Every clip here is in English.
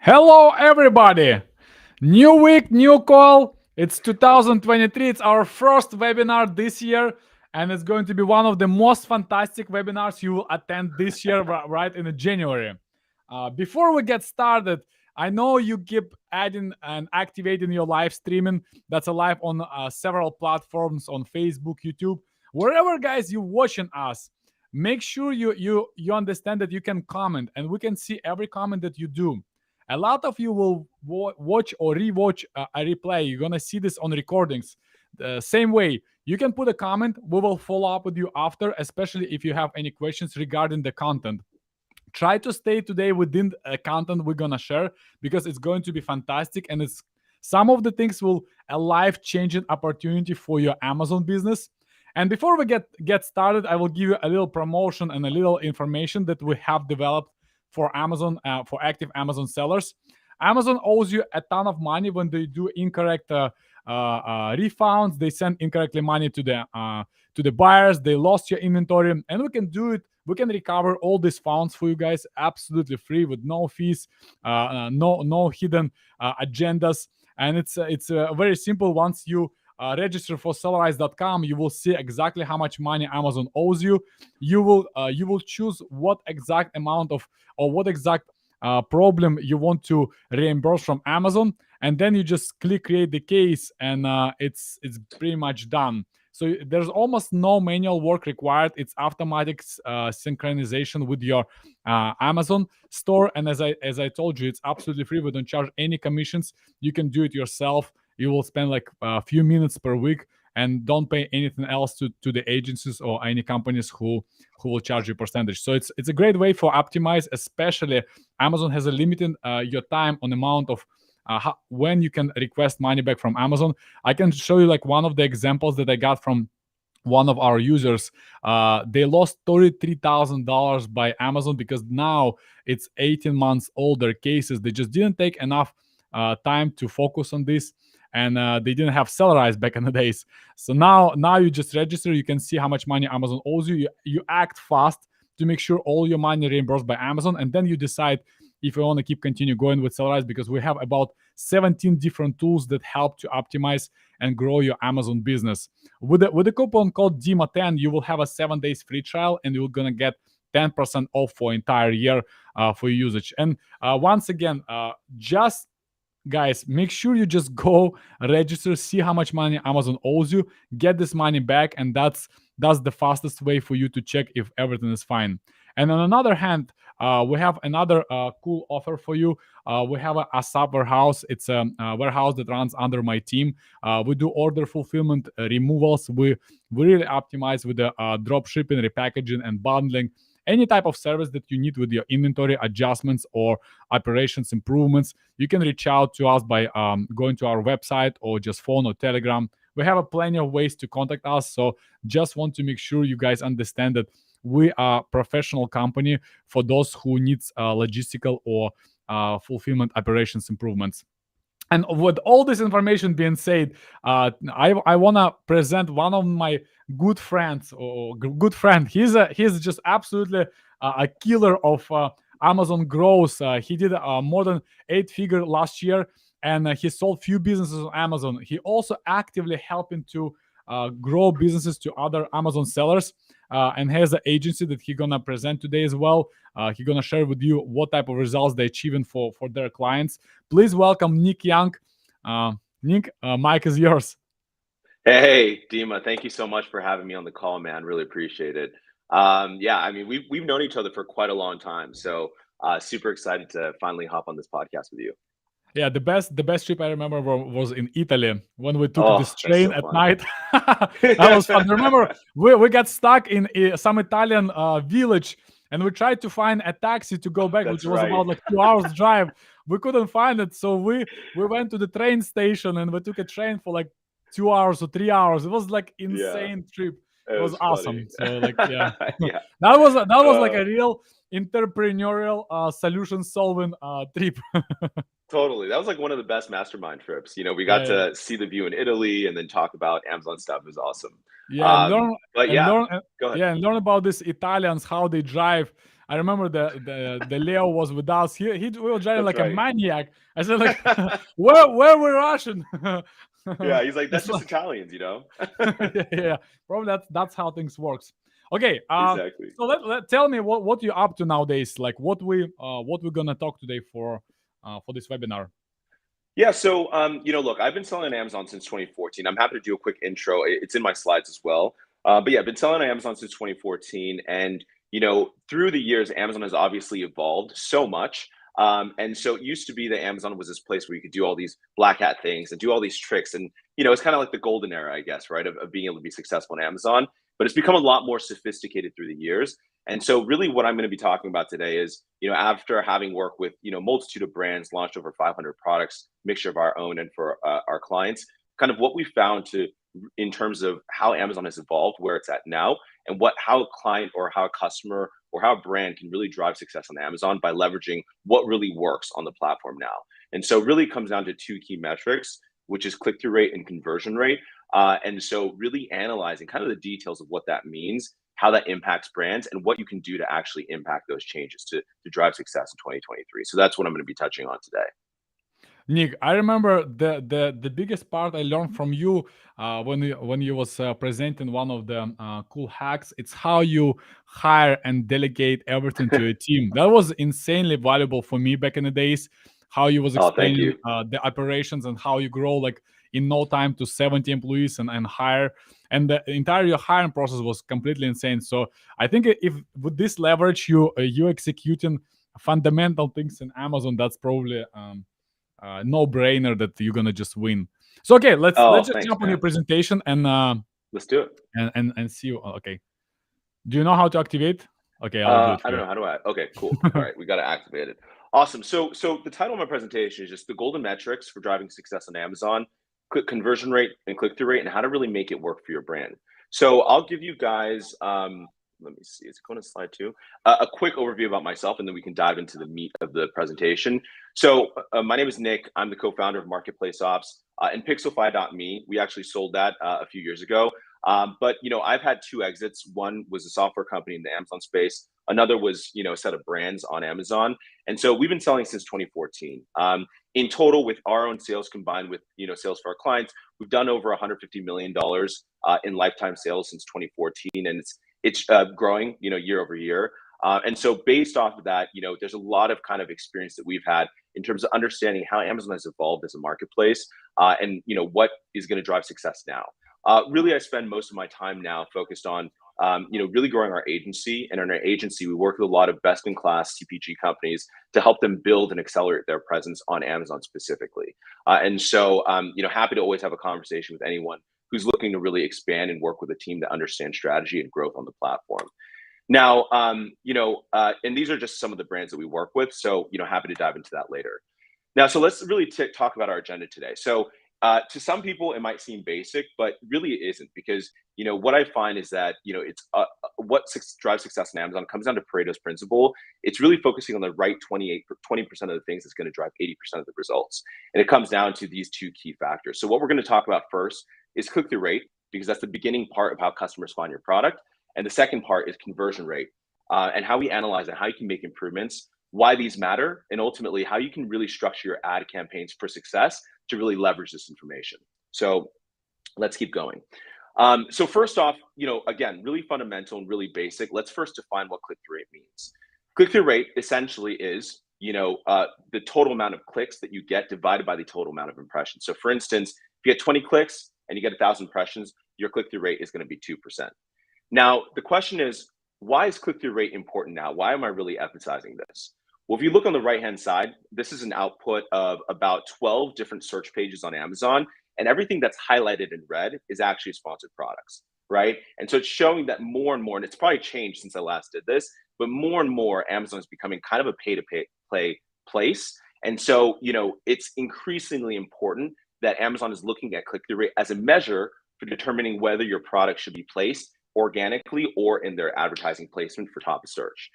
Hello, everybody! New week, new call. It's 2023. It's our first webinar this year, and it's going to be one of the most fantastic webinars you will attend this year, right in January. Before we get started, I know you keep adding and activating your live streaming. That's a live on several platforms on Facebook, YouTube, wherever, guys, you're watching us. Make sure you understand that you can comment, and we can see every comment that you do. A lot of you will watch or rewatch a replay. You're gonna see this on recordings. The same way, you can put a comment. We will follow up with you after, especially if you have any questions regarding the content. Try to stay today within the content we're gonna share because it's going to be fantastic, and it's some of the things will a life-changing opportunity for your Amazon business. And before we get started, I will give you a little promotion and a little information that we have developed for Amazon, for active Amazon sellers. Amazon owes you a ton of money when they do incorrect refunds. They send incorrectly money to the buyers. They lost your inventory, and we can do it. We can recover all these funds for you guys absolutely free with no fees, no hidden agendas, and it's very simple. Once you register for Sellerise.com, you will see exactly how much money Amazon owes you. You will choose what exact amount of or what exact problem you want to reimburse from Amazon, and then you just click create the case, and it's pretty much done. So there's almost no manual work required. It's automatic synchronization with your Amazon store, and as I told you, it's absolutely free. We don't charge any commissions. You can do it yourself. You will spend like a few minutes per week and don't pay anything else to the agencies or any companies who will charge you percentage. So it's a great way for optimize, especially Amazon has a limited your time on amount of when you can request money back from Amazon. I can show you like one of the examples that I got from one of our users. They lost $33,000 by Amazon because now it's 18 months older cases. They just didn't take enough time to focus on this, and they didn't have Sellerise back in the days. So now you just register. You can see how much money Amazon owes you. You act fast to make sure all your money reimbursed by Amazon, and then you decide if you want to continue going with Sellerise, because we have about 17 different tools that help to optimize and grow your Amazon business. With the coupon code DIMA10, you will have a 7 days free trial, and you're gonna get 10% off for entire year for your usage. And once again, just guys, make sure you just go register, see how much money Amazon owes you, get this money back, and that's the fastest way for you to check if everything is fine. And on another hand, we have another cool offer for you. We have a ASAP warehouse. It's a warehouse that runs under my team. We do order fulfillment, removals. We really optimize with the drop shipping, repackaging, and bundling. Any type of service that you need with your inventory adjustments or operations improvements, you can reach out to us by going to our website or just phone or Telegram. We have plenty of ways to contact us. So just want to make sure you guys understand that we are a professional company for those who needs logistical or fulfillment operations improvements. And with all this information being said, I want to present one of my good friends or good friend. He's just absolutely a killer of Amazon growth. He did more than 8-figure last year, and he sold few businesses on Amazon. He also actively helping to grow businesses to other Amazon sellers, and has an agency that he's gonna present today as well. He's gonna share with you what type of results they're achieving for their clients. Please welcome Nick Joung. Nick, mic is yours. Hey, Dima, thank you so much for having me on the call, man. Really appreciate it. Yeah, I mean, we've known each other for quite a long time, so super excited to finally hop on this podcast with you. Yeah, the best trip I remember was in Italy when we took this Oh, that's train so at fun. night. That was fun. Remember, we got stuck in some Italian village, and we tried to find a taxi to go back, That's which was right. about like 2 hours drive. We couldn't find it, so we went to the train station and we took a train for like 2 hours or 3 hours. It was like Yeah, insane trip. it It was was awesome. funny. So like yeah, Yeah. that was like Uh, a real entrepreneurial solution solving trip. Totally. That was like one of the best mastermind trips. We got Yeah, yeah. to see the view in Italy and then talk about Amazon stuff. It was awesome. Yeah, and learn But and yeah, learn go ahead. yeah, and learn about these Italians, how they drive. I remember the Leo was with us. He was driving That's like a right. maniac. I said like, where we're Russian? Yeah, he's like, that's It's just like Italians, you know? yeah, probably that's how things works. Okay, Exactly. so tell me what you're up to nowadays. Like what we're gonna talk today for this webinar. Yeah, so look, I've been selling on Amazon since 2014. I'm happy to do a quick intro. It's in my slides as well. But yeah, I've been selling on Amazon since 2014, and through the years, Amazon has obviously evolved so much. And so it used to be that Amazon was this place where you could do all these black hat things and do all these tricks, and it's kind of like the golden era, I guess, right, of being able to be successful on Amazon. But it's become a lot more sophisticated through the years. And so really what I'm going to be talking about today is, after having worked with, multitude of brands, launched over 500 products, mixture of our own and for our clients, kind of what we found in terms of how Amazon has evolved, where it's at now, and how a client or how a customer or how a brand can really drive success on Amazon by leveraging what really works on the platform now. And so really it comes down to two key metrics, which is click-through rate and conversion rate. And so really analyzing kind of the details of what that means, how that impacts brands, and what you can do to actually impact those changes to drive success in 2023. So that's what I'm going to be touching on today. Nick, I remember the biggest part I learned from you when you was presenting one of the cool hacks. It's how you hire and delegate everything to a team. That was insanely valuable for me back in the days. How you was Oh, thank explaining you. the operations and how you grow like in no time to 70 employees and hire. And the entire your hiring process was completely insane. So I think if with this leverage you executing fundamental things in Amazon, that's probably no-brainer that you're gonna just win. So okay, let's Oh, just thanks, jump on your man. presentation Let's do it. and see you. Okay, do you know how to activate? Okay, I'll do it I don't here. know. How do I? Okay, cool. All right, we got to activate it. Awesome. So the title of my presentation is just the golden metrics for driving success on Amazon, click conversion rate and click-through rate, and how to really make it work for your brand. So I'll give you guys, let me see, is it going to slide two? A quick overview about myself, and then we can dive into the meat of the presentation. So my name is Nick. I'm the co-founder of Marketplace Ops and Pixelfy.me. We actually sold that a few years ago. But I've had two exits. One was a software company in the Amazon space. Another was a set of brands on Amazon. And so we've been selling since 2014. In total, with our own sales combined with sales for our clients, we've done over $150 million in lifetime sales since 2014, and it's growing year over year. And so based off of that, there's a lot of kind of experience that we've had in terms of understanding how Amazon has evolved as a marketplace, and what is going to drive success now. Really, I spend most of my time now focused on, really growing our agency. And in our agency, we work with a lot of best-in-class CPG companies to help them build and accelerate their presence on Amazon specifically. And so, happy to always have a conversation with anyone who's looking to really expand and work with a team that understands strategy and growth on the platform. Now, and these are just some of the brands that we work with. So, happy to dive into that later. Now, so let's really talk about our agenda today. So, to some people, it might seem basic, but really it isn't, because what I find is that it's what drives success in Amazon comes down to Pareto's principle. It's really focusing on the right 20% of the things that's going to drive 80% of the results, and it comes down to these two key factors. So what we're going to talk about first is click-through rate, because that's the beginning part of how customers find your product, and the second part is conversion rate, and how we analyze it, how you can make improvements, why these matter, and ultimately how you can really structure your ad campaigns for success to really leverage this information. So let's keep going. So first off, again, really fundamental and really basic. Let's first define what click-through rate means. Click-through rate essentially is, the total amount of clicks that you get divided by the total amount of impressions. So for instance, if you get 20 clicks and you get 1,000 impressions, your click-through rate is going to be 2%. Now, the question is, why is click-through rate important now? Why am I really emphasizing this? Well, if you look on the right-hand side, this is an output of about 12 different search pages on Amazon, and everything that's highlighted in red is actually sponsored products, right? And so it's showing that more and more, and it's probably changed since I last did this, but more and more Amazon is becoming kind of a pay-to-play place. And so, it's increasingly important that Amazon is looking at click-through rate as a measure for determining whether your product should be placed organically or in their advertising placement for top of search.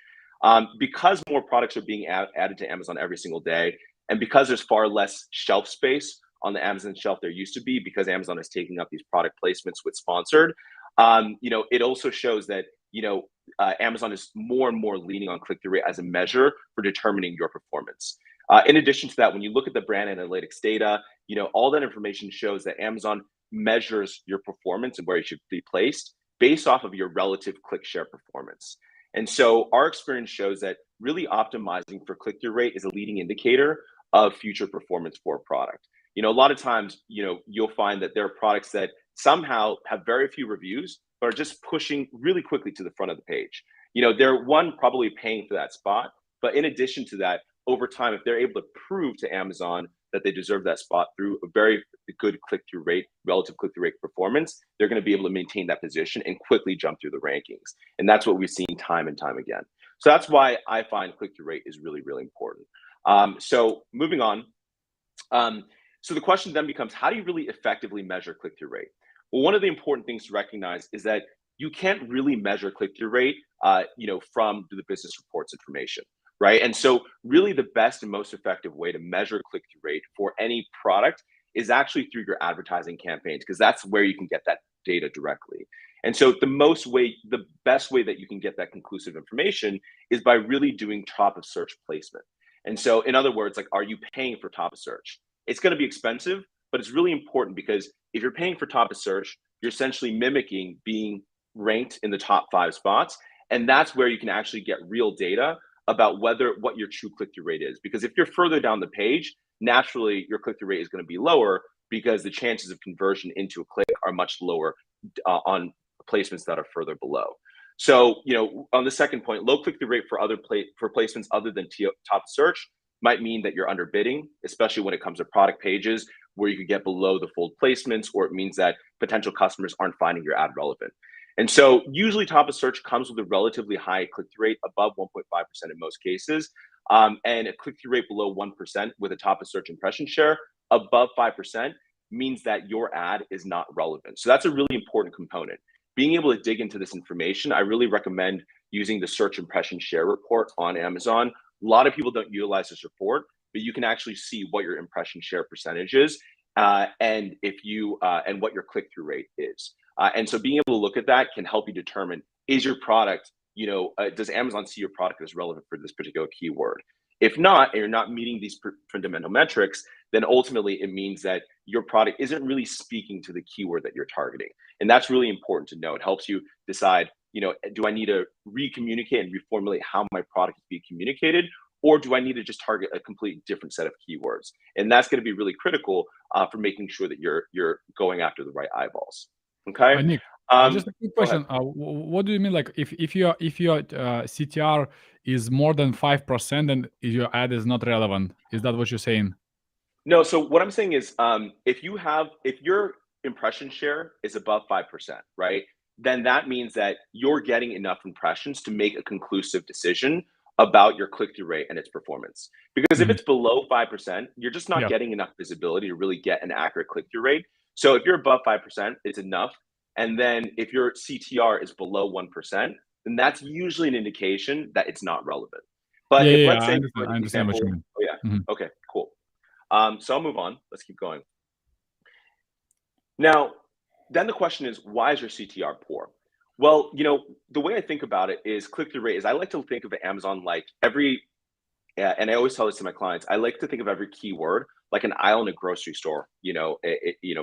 Because more products are being added to Amazon every single day, and because there's far less shelf space on the Amazon shelf there used to be, because Amazon is taking up these product placements with sponsored, it also shows that Amazon is more and more leaning on click-through rate as a measure for determining your performance. In addition to that, when you look at the brand analytics data, all that information shows that Amazon measures your performance and where you should be placed based off of your relative click share performance. And so our experience shows that really optimizing for click-through rate is a leading indicator of future performance for a product. A lot of times, you'll find that there are products that somehow have very few reviews, but are just pushing really quickly to the front of the page. They're probably paying for that spot, but in addition to that, over time, if they're able to prove to Amazon that they deserve that spot through a very good click-through rate, relative click-through rate performance, they're going to be able to maintain that position and quickly jump through the rankings. And that's what we've seen time and time again. So that's why I find click-through rate is really, really important. So moving on. So the question then becomes, how do you really effectively measure click-through rate? Well, one of the important things to recognize is that you can't really measure click-through rate, from the business reports information, right? And so really the best and most effective way to measure click-through rate for any product is actually through your advertising campaigns, because that's where you can get that data directly. And so the best way that you can get that conclusive information is by really doing top of search placement. And so in other words, are you paying for top of search? It's going to be expensive, but it's really important, because if you're paying for top of search, you're essentially mimicking being ranked in the top 5 spots. And that's where you can actually get real data about what your true click-through rate is. Because if you're further down the page, naturally your click-through rate is going to be lower, because the chances of conversion into a click are much lower on placements that are further below. So, on the second point, low click-through rate for placements other than top search might mean that you're underbidding, especially when it comes to product pages where you could get below the fold placements, or it means that potential customers aren't finding your ad relevant. And so usually top of search comes with a relatively high click-through rate, above 1.5% in most cases, and a click-through rate below 1% with a top of search impression share above 5% means that your ad is not relevant. So that's a really important component. Being able to dig into this information, I really recommend using the search impression share report on Amazon. A lot of people don't utilize this report, but you can actually see what your impression share percentage is, and what your click-through rate is. And so being able to look at that can help you determine, is your product, does Amazon see your product as relevant for this particular keyword? If not, and you're not meeting these fundamental metrics, then ultimately it means that your product isn't really speaking to the keyword that you're targeting. And that's really important to know. It helps you decide, do I need to re-communicate and reformulate how my product is being communicated, or do I need to just target a completely different set of keywords? And that's going to be really critical for making sure that you're going after the right eyeballs. Okay. Nick, just a quick question. What do you mean? If your CTR is more than 5%, then your ad is not relevant? Is that what you're saying? No. So what I'm saying is, if your impression share is above 5%, right, then that means that you're getting enough impressions to make a conclusive decision about your click-through rate and its performance. Because if it's below 5%, you're just not getting enough visibility to really get an accurate click-through rate. So if you're above 5%, it's enough. And then if your CTR is below 1%, then that's usually an indication that it's not relevant. But let's say, I understand what you mean. Oh yeah. Okay, cool. So I'll move on. Let's keep going. Now, then the question is, why is your CTR poor? Well, the way I think about it is click-through rate is, I like to think of Amazon like and I always tell this to my clients, I like to think of every keyword like an aisle in a grocery store,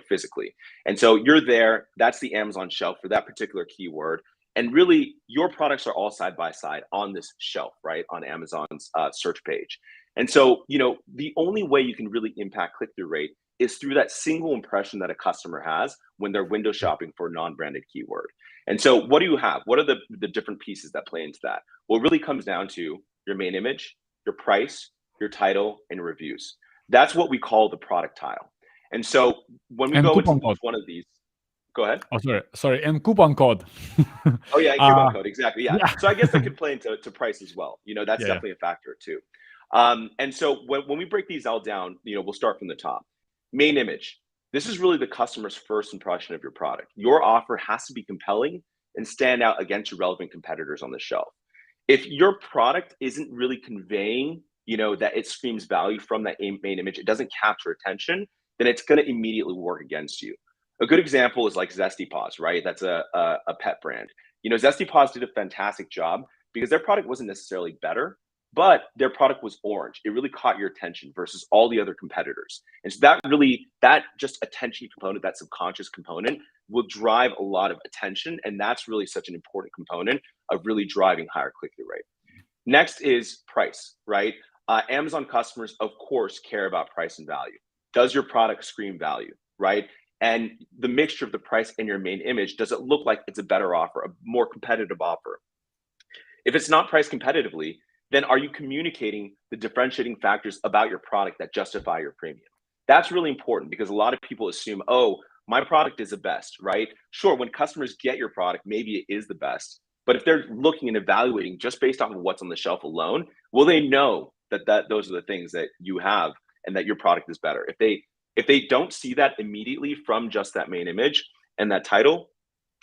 physically. And so you're there, that's the Amazon shelf for that particular keyword. And really your products are all side by side on this shelf, right, on Amazon's search page. And so, the only way you can really impact click-through rate is through that single impression that a customer has when they're window shopping for a non-branded keyword. And so what do you have? What are the different pieces that play into that? Well, it really comes down to your main image, your price, your title, and reviews. That's what we call the product tile. And so when we go into each one of these, go ahead. Oh, sorry. And coupon code. Oh yeah, coupon code, exactly. Yeah. So I guess that could play into price as well. That's definitely a factor too. And so when we break these all down, we'll start from the top. Main image. This is really the customer's first impression of your product. Your offer has to be compelling and stand out against your relevant competitors on the shelf. If your product isn't really conveying, that it screams value from that main image, it doesn't capture attention, then it's going to immediately work against you. A good example is like Zesty Paws, right? That's a pet brand. Zesty did a fantastic job because their product wasn't necessarily better, but their product was orange. It really caught your attention versus all the other competitors. And so that just attention component, that subconscious component, will drive a lot of attention. And that's really such an important component of really driving higher click-through rate. Next is price, right? Amazon customers, of course, care about price and value. Does your product scream value, right? And the mixture of the price and your main image, does it look like it's a better offer, a more competitive offer? If it's not priced competitively, then are you communicating the differentiating factors about your product that justify your premium? That's really important because a lot of people assume, oh, my product is the best, right? Sure, when customers get your product, maybe it is the best. But if they're looking and evaluating just based off of what's on the shelf alone, will they know that those are the things that you have and that your product is better? If they don't see that immediately from just that main image and that title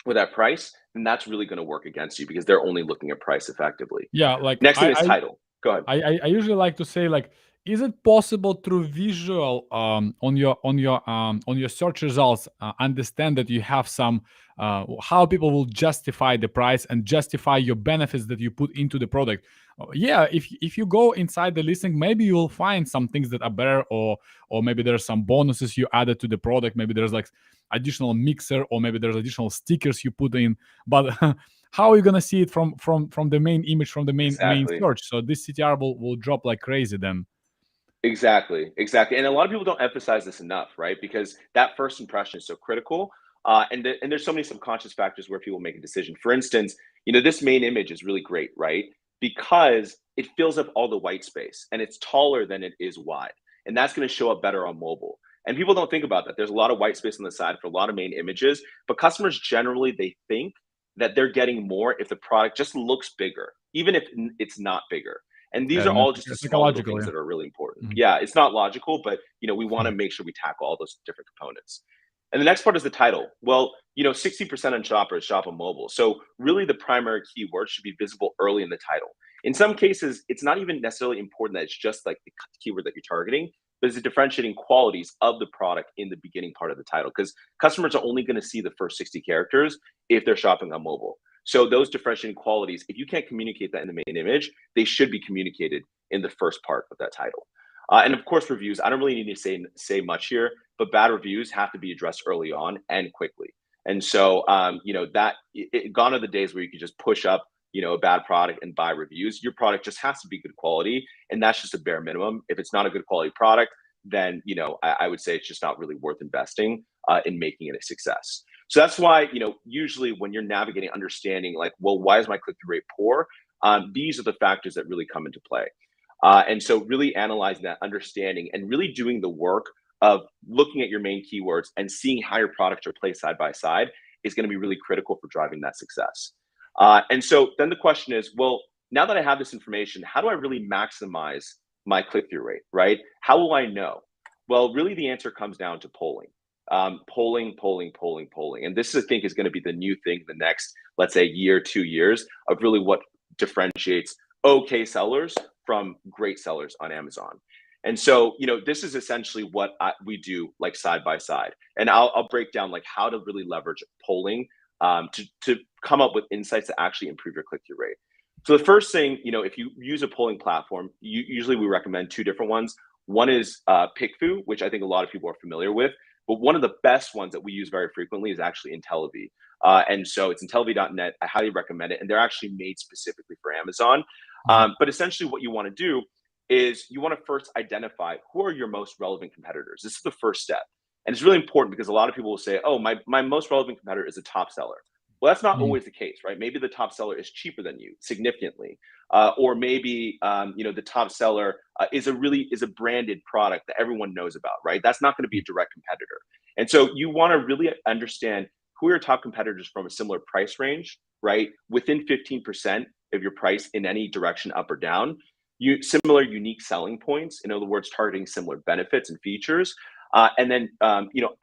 or that price, then that's really going to work against you because they're only looking at price effectively. Yeah, like Next thing is title. Go ahead. I usually like to say, like, is it possible through visual on your search results understand that you have some how people will justify the price and justify your benefits that you put into the product? Yeah, if you go inside the listing, maybe you will find some things that are better, or maybe there's some bonuses you added to the product. Maybe there's like additional mixer, or maybe there's additional stickers you put in. But how are you gonna see it from the main image, from the main search? So this CTR will drop like crazy then. Exactly. And a lot of people don't emphasize this enough, right? Because that first impression is so critical. And there's so many subconscious factors where people make a decision. For instance, this main image is really great, right? Because it fills up all the white space and it's taller than it is wide. And that's going to show up better on mobile. And people don't think about that. There's a lot of white space on the side for a lot of main images, but customers generally, they think that they're getting more if the product just looks bigger, even if it's not bigger. And these are all just the small little things that are really important. Yeah, it's not logical, but we want to make sure we tackle all those different components. And the next part is the title. Well, 60% on shoppers shop on mobile. So really the primary keyword should be visible early in the title. In some cases, it's not even necessarily important that it's just like the keyword that you're targeting, but it's the differentiating qualities of the product in the beginning part of the title, because customers are only going to see the first 60 characters if they're shopping on mobile. So those differentiating qualities, if you can't communicate that in the main image, they should be communicated in the first part of that title. And of course, reviews. I don't really need to say much here, but bad reviews have to be addressed early on and quickly. And so, gone are the days where you can just push up, a bad product and buy reviews. Your product just has to be good quality, and that's just a bare minimum. If it's not a good quality product, then I would say it's just not really worth investing in making it a success. So that's why usually when you're navigating, understanding like, well, why is my click-through rate poor? These are the factors that really come into play. And so really analyzing that, understanding, and really doing the work of looking at your main keywords and seeing how your products are placed side by side is going to be really critical for driving that success. And so then the question is, well, now that I have this information, how do I really maximize my click-through rate, right? How will I know? Well, really the answer comes down to polling. Polling. And this, I think, is going to be the new thing the next, let's say, year, 2 years, of really what differentiates okay sellers from great sellers on Amazon. And so, this is essentially what we do, like side by side. And I'll break down like how to really leverage polling to come up with insights that actually improve your click-through rate. So the first thing, if you use a polling platform, usually we recommend 2 different ones. One is PickFu, which I think a lot of people are familiar with. But one of the best ones that we use very frequently is actually IntelliV. And so it's IntelliV.net. I highly recommend it. And they're actually made specifically for Amazon. But essentially what you want to do is you want to first identify who are your most relevant competitors. This is the first step. And it's really important because a lot of people will say, oh, my most relevant competitor is a top seller. Well, that's not always the case, right? Maybe the top seller is cheaper than you significantly. Or maybe, the top seller is a branded product that everyone knows about, right? That's not going to be a direct competitor. And so you want to really understand who are your top competitors from a similar price range, right? Within 15% of your price in any direction, up or down. Similar unique selling points, in other words, targeting similar benefits and features. And then,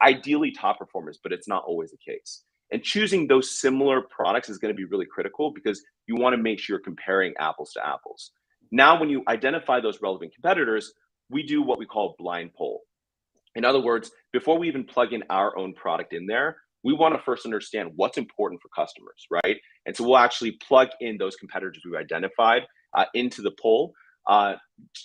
ideally top performers, but it's not always the case. And choosing those similar products is going to be really critical because you want to make sure you're comparing apples to apples. Now, when you identify those relevant competitors, we do what we call blind poll. In other words, before we even plug in our own product in there, we want to first understand what's important for customers, right? And so we'll actually plug in those competitors we've identified into the poll,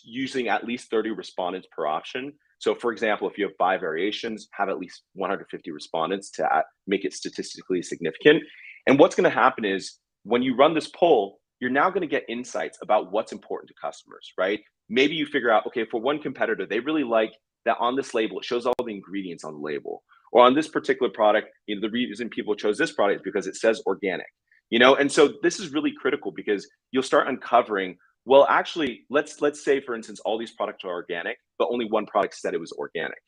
using at least 30 respondents per option. So for example, if you have 5 variations, have at least 150 respondents to make it statistically significant. And what's going to happen is when you run this poll, you're now going to get insights about what's important to customers, right? Maybe you figure out, okay, for one competitor, they really like that on this label, it shows all the ingredients on the label. Or on this particular product, the reason people chose this product is because it says organic, and so this is really critical because you'll start uncovering, well, actually, let's say, for instance, all these products are organic, but only one product said it was organic.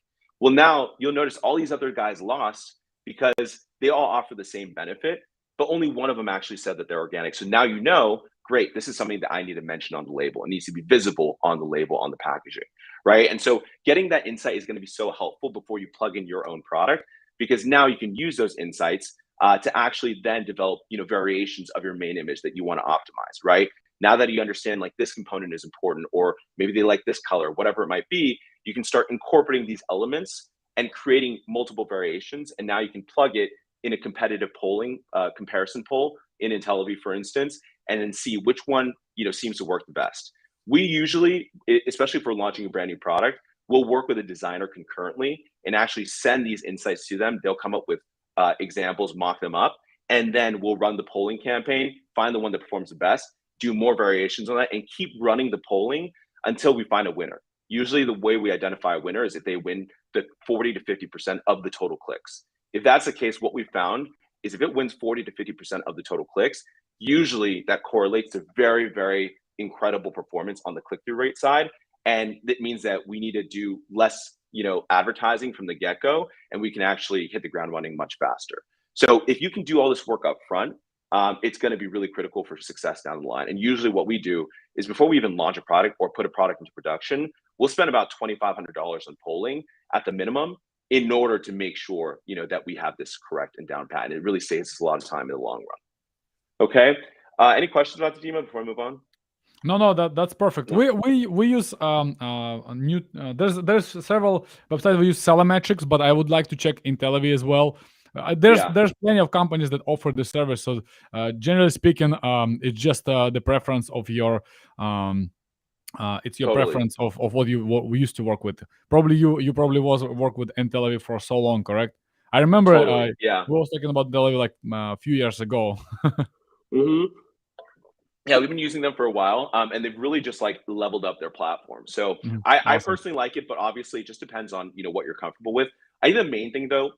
Well, now you'll notice all these other guys lost because they all offer the same benefit, but only one of them actually said that they're organic. So now great, this is something that I need to mention on the label. It needs to be visible on the label, on the packaging, right? And so getting that insight is going to be so helpful before you plug in your own product, because now you can use those insights to actually then develop, variations of your main image that you want to optimize, right? Now that you understand like this component is important, or maybe they like this color, whatever it might be, you can start incorporating these elements and creating multiple variations. And now you can plug it in a competitive polling comparison poll in IntelliView, for instance, and then see which one seems to work the best. We usually, especially if we're launching a brand new product, we'll work with a designer concurrently and actually send these insights to them. They'll come up with examples, mock them up, and then we'll run the polling campaign, find the one that performs the best, do more variations on that, and keep running the polling until we find a winner. Usually the way we identify a winner is if they win the 40 to 50% of the total clicks. If that's the case, what we found is if it wins 40 to 50% of the total clicks, usually that correlates to very, very incredible performance on the click-through rate side. And that means that we need to do less, advertising from the get-go, and we can actually hit the ground running much faster. So if you can do all this work up front, it's going to be really critical for success down the line. And usually what we do is before we even launch a product or put a product into production, we'll spend about $2,500 on polling at the minimum in order to make sure, that we have this correct and down pat. And it really saves us a lot of time in the long run. Okay. Any questions about the Dima before I move on? No, that's perfect. No. We use new. There's several websites we use Sellemetrics, but I would like to check IntelliView as well. There's plenty of companies that offer the service. So generally speaking, it's just the preference of your it's your preference of what we used to work with. Probably you probably work with IntelliView for so long, correct? I remember we was talking about IntelliView like a few years ago. Mm-hmm. Yeah, we've been using them for a while, and they've really just like leveled up their platform. So I personally like it, but obviously it just depends on what you're comfortable with. I think the main thing though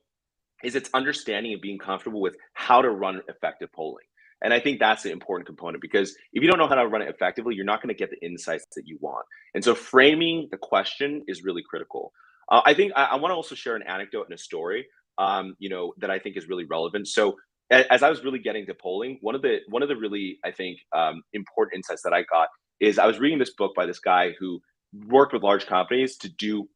is it's understanding and being comfortable with how to run effective polling. And I think that's the important component, because if you don't know how to run it effectively, you're not going to get the insights that you want. And so framing the question is really critical. I think I want to also share an anecdote and a story, that I think is really relevant. So as I was really getting to polling, one of the really, I think, important insights that I got is I was reading this book by this guy who worked with large companies to do,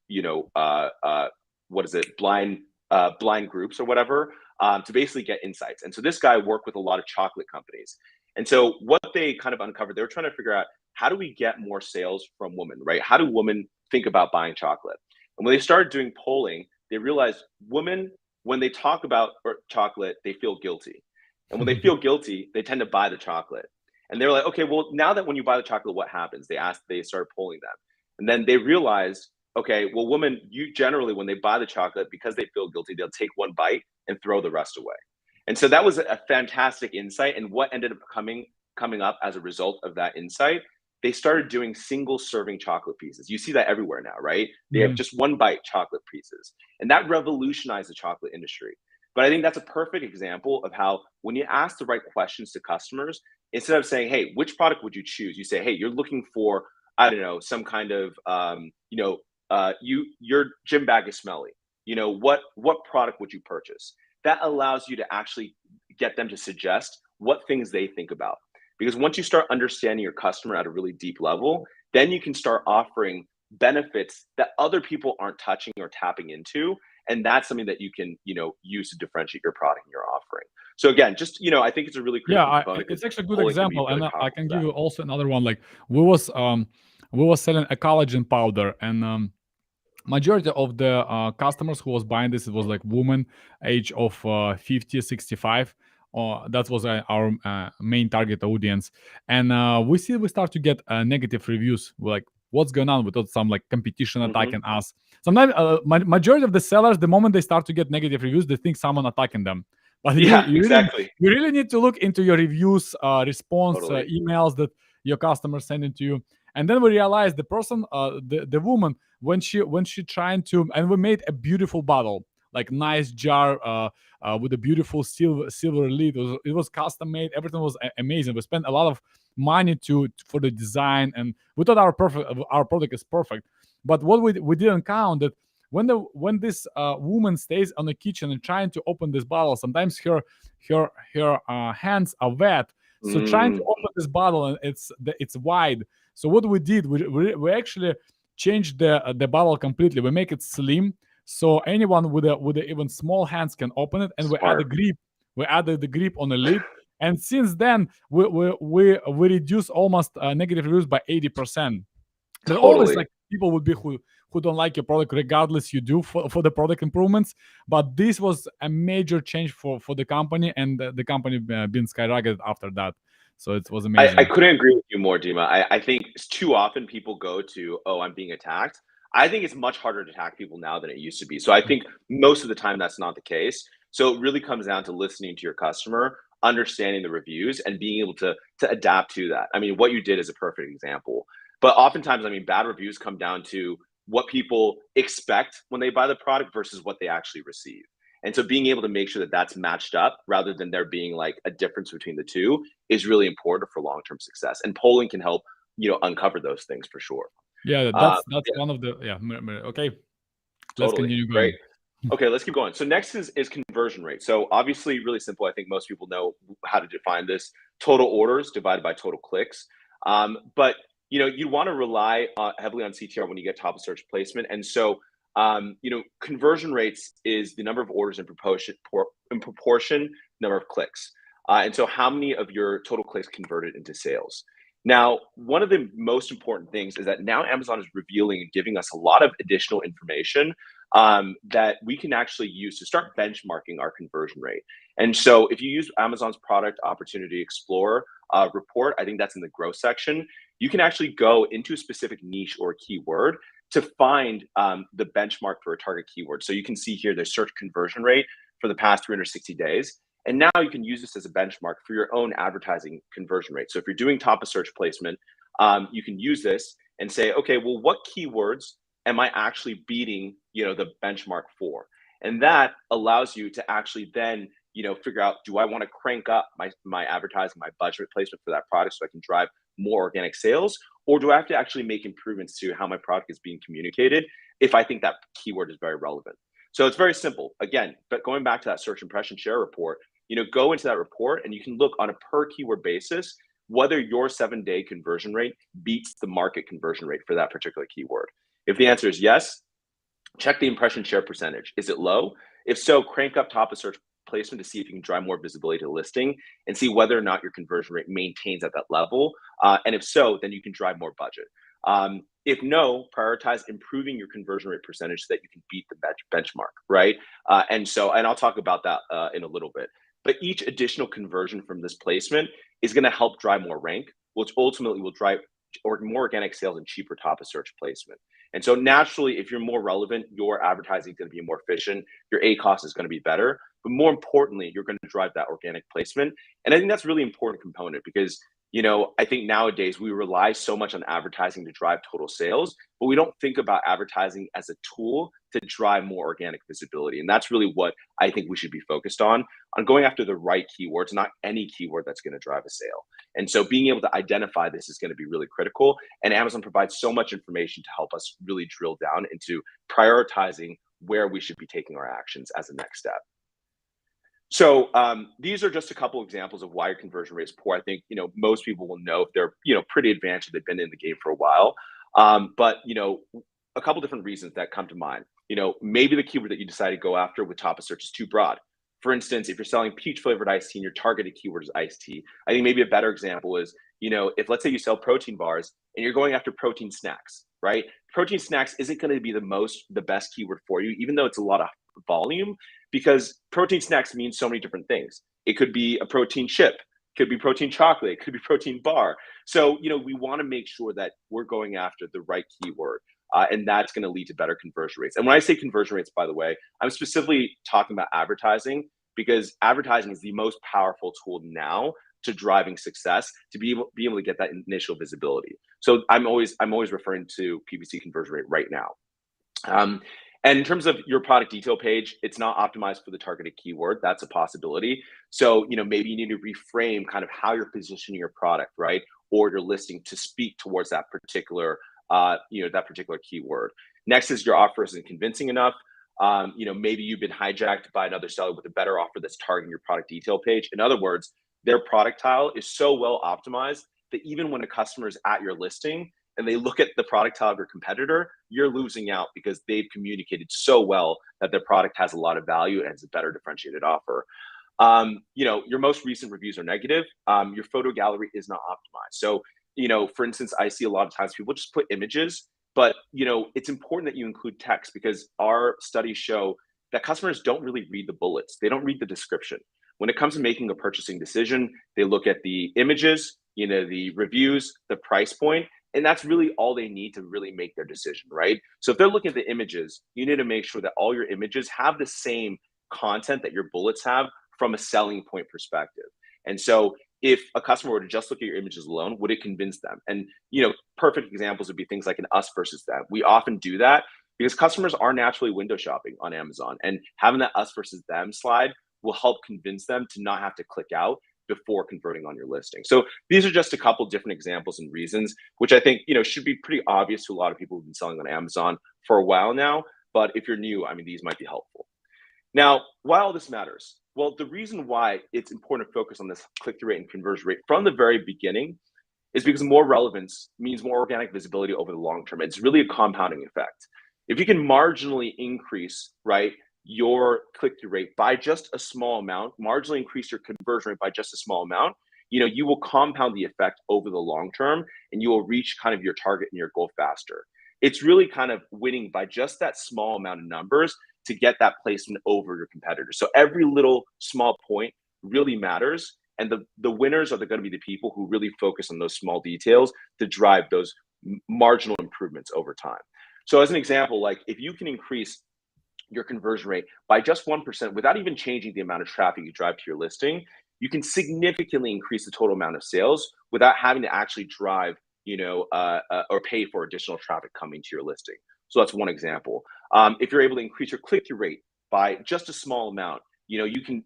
blind groups or whatever, to basically get insights. And so this guy worked with a lot of chocolate companies. And so what they kind of uncovered, they were trying to figure out, how do we get more sales from women, right? How do women think about buying chocolate? And when they started doing polling, they realized women, when they talk about chocolate, they feel guilty. And when they feel guilty, they tend to buy the chocolate. And they're like, okay, well, now that when you buy the chocolate, what happens? They started polling them. And then they realized, okay, well, women, you generally, when they buy the chocolate, because they feel guilty, they'll take one bite and throw the rest away. And so that was a fantastic insight. And what ended up coming up as a result of that insight, they started doing single serving chocolate pieces. You see that everywhere now, right? They have just one bite chocolate pieces. And that revolutionized the chocolate industry. But I think that's a perfect example of how when you ask the right questions to customers, instead of saying, hey, which product would you choose? You say, hey, you're looking for, I don't know, some kind of, your gym bag is smelly. What product would you purchase? That allows you to actually get them to suggest what things they think about. Because once you start understanding your customer at a really deep level, then you can start offering benefits that other people aren't touching or tapping into. And that's something that you can, use to differentiate your product and your offering. So again, just, I think it's a really critical component. It's actually a good example. Really, and I can give you also another one. Like we was selling a collagen powder, and majority of the customers who was buying this, it was like women age of 50, 65. That was our main target audience. And we start to get negative reviews. We're like, what's going on? We thought some like competition attacking us. Sometimes majority of the sellers, the moment they start to get negative reviews, they think someone attacking them. But Yeah, you exactly. really need to look into your reviews, response, Totally. emails that your customers sending to you. And then we realized the person, the woman, when she trying to, and we made a beautiful bottle, like nice jar with a beautiful silver lid. It was custom made. Everything was amazing. We spent a lot of money for the design, and we thought our product is perfect. But what we didn't count that when this woman stays on the kitchen and trying to open this bottle, sometimes her hands are wet. So trying to open this bottle, and it's wide. So what we did, we actually changed the bottle completely. We make it slim, so anyone with a even small hands can open it, and we add a Smart. grip. We added the grip on the lid, and since then we reduce almost negative reviews by 80%. There always Totally. like people would be who don't like your product regardless you do for the product improvements, but this was a major change for the company, and the company been skyrocketed after that. So it was I amazing. couldn't agree with you more, Dima. I think too often people go to, oh, I'm being attacked. I think it's much harder to attack people now than it used to be. So I think most of the time that's not the case. So it really comes down to listening to your customer, understanding the reviews, and being able to adapt to that. I mean, what you did is a perfect example. But oftentimes, I mean, bad reviews come down to what people expect when they buy the product versus what they actually receive. And so being able to make sure that that's matched up rather than there being like a difference between the two is really important for long-term success. And polling can help, uncover those things for sure. Yeah, Uh, that's yeah, one of the okay. Let's totally. continue Great. going. Okay, let's keep going. So next is conversion rate. So obviously, really simple. I think most people know how to define this: total orders divided by total clicks. But you want to rely heavily on CTR when you get top of search placement. And so, conversion rates is the number of orders in proportion number of clicks. And so, how many of your total clicks converted into sales? Now, one of the most important things is that now Amazon is revealing and giving us a lot of additional information that we can actually use to start benchmarking our conversion rate. And so if you use Amazon's Product Opportunity Explorer report, I think that's in the growth section, you can actually go into a specific niche or keyword to find the benchmark for a target keyword. So you can see here the search conversion rate for the past 360 days. And now you can use this as a benchmark for your own advertising conversion rate. So if you're doing top of search placement, you can use this and say, okay, well, what keywords am I actually beating, the benchmark for? And that allows you to actually then, figure out, do I want to crank up my advertising, my budget placement for that product so I can drive more organic sales? Or do I have to actually make improvements to how my product is being communicated if I think that keyword is very relevant? So it's very simple. Again, but going back to that search impression share report, go into that report and you can look on a per keyword basis whether your 7-day conversion rate beats the market conversion rate for that particular keyword. If the answer is yes, check the impression share percentage. Is it low? If so, crank up top of search placement to see if you can drive more visibility to the listing and see whether or not your conversion rate maintains at that level. And if so, then you can drive more budget. If no, prioritize improving your conversion rate percentage so that you can beat the benchmark, right? And I'll talk about that in a little bit. But each additional conversion from this placement is going to help drive more rank, which ultimately will drive more organic sales and cheaper top of search placement. And so naturally, if you're more relevant, your advertising is going to be more efficient, your ACoS is going to be better, but more importantly, you're going to drive that organic placement. And I think that's a really important component because, I think nowadays we rely so much on advertising to drive total sales, but we don't think about advertising as a tool to drive more organic visibility. And that's really what I think we should be focused on going after the right keywords, not any keyword that's going to drive a sale. And so being able to identify this is going to be really critical. And Amazon provides so much information to help us really drill down into prioritizing where we should be taking our actions as a next step. So these are just a couple examples of why your conversion rate is poor. I think most people will know if they're pretty advanced, they've been in the game for a while. But a couple different reasons that come to mind. Maybe the keyword that you decide to go after with top of search is too broad. For instance, if you're selling peach flavored iced tea and your targeted keyword is iced tea, I think maybe a better example is, if let's say you sell protein bars and you're going after protein snacks, right? Protein snacks isn't going to be the best keyword for you, even though it's a lot of volume, because protein snacks mean so many different things. It could be a protein chip, could be protein chocolate, it could be protein bar. So, we want to make sure that we're going after the right keyword. And that's going to lead to better conversion rates. And when I say conversion rates, by the way, I'm specifically talking about advertising, because advertising is the most powerful tool now to driving success, to be able to get that initial visibility. So I'm always referring to PPC conversion rate right now. And in terms of your product detail page, it's not optimized for the targeted keyword. That's a possibility. So, maybe you need to reframe kind of how you're positioning your product, right? Or your listing to speak towards that particular keyword. Next is your offer isn't convincing enough. Maybe you've been hijacked by another seller with a better offer that's targeting your product detail page. In other words, their product tile is so well optimized that even when a customer is at your listing and they look at the product tile of your competitor, you're losing out because they've communicated so well that their product has a lot of value and has a better differentiated offer. Your most recent reviews are negative. Your photo gallery is not optimized. So, for instance, I see a lot of times people just put images, but, it's important that you include text, because our studies show that customers don't really read the bullets. They don't read the description. When it comes to making a purchasing decision, they look at the images, the reviews, the price point, and that's really all they need to really make their decision, right? So if they're looking at the images, you need to make sure that all your images have the same content that your bullets have from a selling point perspective. And so if a customer were to just look at your images alone, would it convince them? And, perfect examples would be things like an us versus them. We often do that because customers are naturally window shopping on Amazon, and having that us versus them slide will help convince them to not have to click out before converting on your listing. So these are just a couple different examples and reasons, which I think, should be pretty obvious to a lot of people who've been selling on Amazon for a while now. But if you're new, these might be helpful. Now, why all this matters? Well, the reason why it's important to focus on this click-through rate and conversion rate from the very beginning is because more relevance means more organic visibility over the long term. It's really a compounding effect. If you can marginally increase, right, your click-through rate by just a small amount, marginally increase your conversion rate by just a small amount, you will compound the effect over the long term, and you will reach kind of your target and your goal faster. It's really kind of winning by just that small amount of numbers to get that placement over your competitor. So every little small point really matters. And the winners are going to be the people who really focus on those small details to drive those marginal improvements over time. So as an example, like if you can increase your conversion rate by just 1% without even changing the amount of traffic you drive to your listing, you can significantly increase the total amount of sales without having to actually drive, or pay for additional traffic coming to your listing. So that's one example. If you're able to increase your click-through rate by just a small amount, you can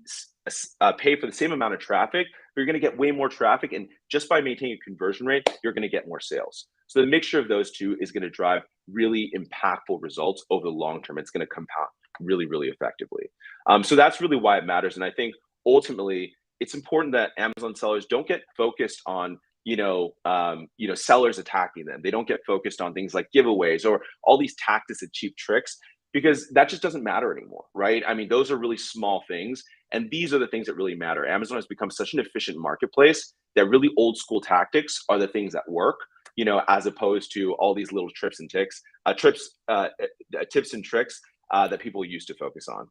pay for the same amount of traffic, but you're going to get way more traffic. And just by maintaining a conversion rate, you're going to get more sales. So the mixture of those two is going to drive really impactful results over the long term. It's going to compound really, really effectively. So that's really why it matters. And I think ultimately it's important that Amazon sellers don't get focused on sellers attacking them. They don't get focused on things like giveaways or all these tactics and cheap tricks, because that just doesn't matter anymore, right? Those are really small things, and these are the things that really matter. Amazon has become such an efficient marketplace that really old school tactics are the things that work, as opposed to all these little tips and tricks that people used to focus on.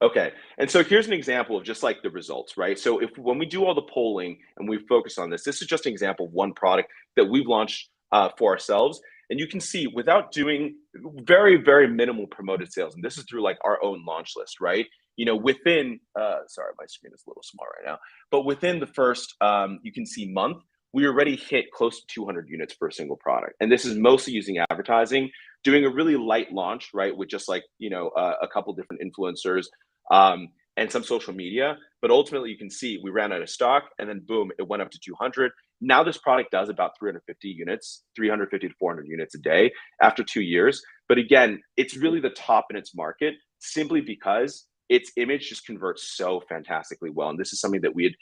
Okay, and so here's an example of just like the results, right? So when we do all the polling and we focus on this is just an example of one product that we've launched for ourselves. And you can see without doing very, very minimal promoted sales, and this is through like our own launch list, right? Within, sorry, my screen is a little small right now, but within the first, you can see month, we already hit close to 200 units per single product. And this is mostly using advertising, doing a really light launch, right? With just like, a couple different influencers, and some social media. But ultimately, you can see we ran out of stock, and then boom, it went up to 200. Now this product does about 350 to 400 units a day after 2 years. But again, it's really the top in its market simply because its image just converts so fantastically well. And this is something that we had